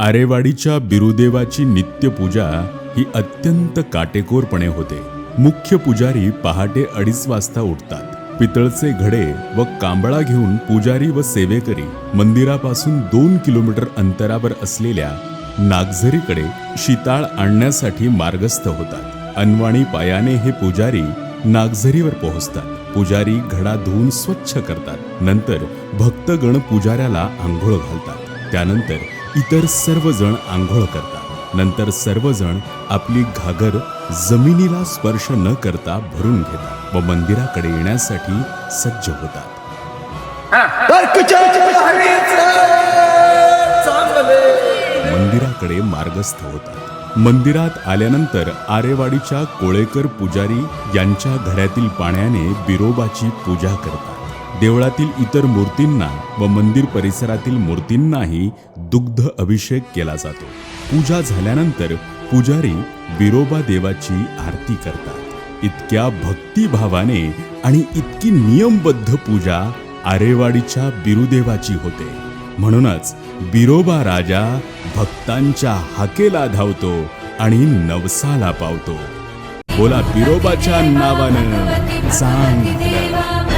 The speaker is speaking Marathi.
आरेवाडीच्या बिरुदेवाची नित्यपूजा ही अत्यंत काटेकोरपणे होते. मुख्य पुजारी पहाटे 2:30 वाजता उठतात. पितळचे घडे व कांबळा घेऊन पुजारी व सेवेकरी मंदिरापासून 2 किलोमीटर अंतरावर असलेल्या नागझरीकडे शीताळ आणण्यासाठी मार्गस्थ होतात. अनवाणी पायाने हे पुजारी नागझरीवर पोहोचतात. पुजारी घडा धुवून स्वच्छ करतात. नंतर भक्तगण पुजाऱ्याला आंघोळ घालतात. त्यानंतर इतर सर्वजण आंघोळ करतात. नंतर सर्वजण आपली घागर जमिनीला स्पर्श न करता भरून घेतात व मंदिराकडे येण्यासाठी सज्ज होतात. मंदिराकडे मार्गस्थ होतात. मंदिरात आल्यानंतर आरेवाडीच्या कोळेकर पुजारी यांच्या घड्यातील पाण्याने बिरोबाची पूजा करतात. देवळातील इतर मूर्तींना व मंदिर परिसरातील मूर्तींनाही दुग्ध अभिषेक केला जातो. पूजा झाल्यानंतर पुजारी बिरोबा देवाची आरती करतात. इतक्या भक्तिभावाने आणि इतकी नियमबद्ध पूजा आरेवाडीच्या बिरुदेवाची होते. म्हणूनच बिरोबा राजा भक्तांच्या हाकेला धावतो आणि नवसाला पावतो. बोला बिरोबाच्या नावानं चांगलं.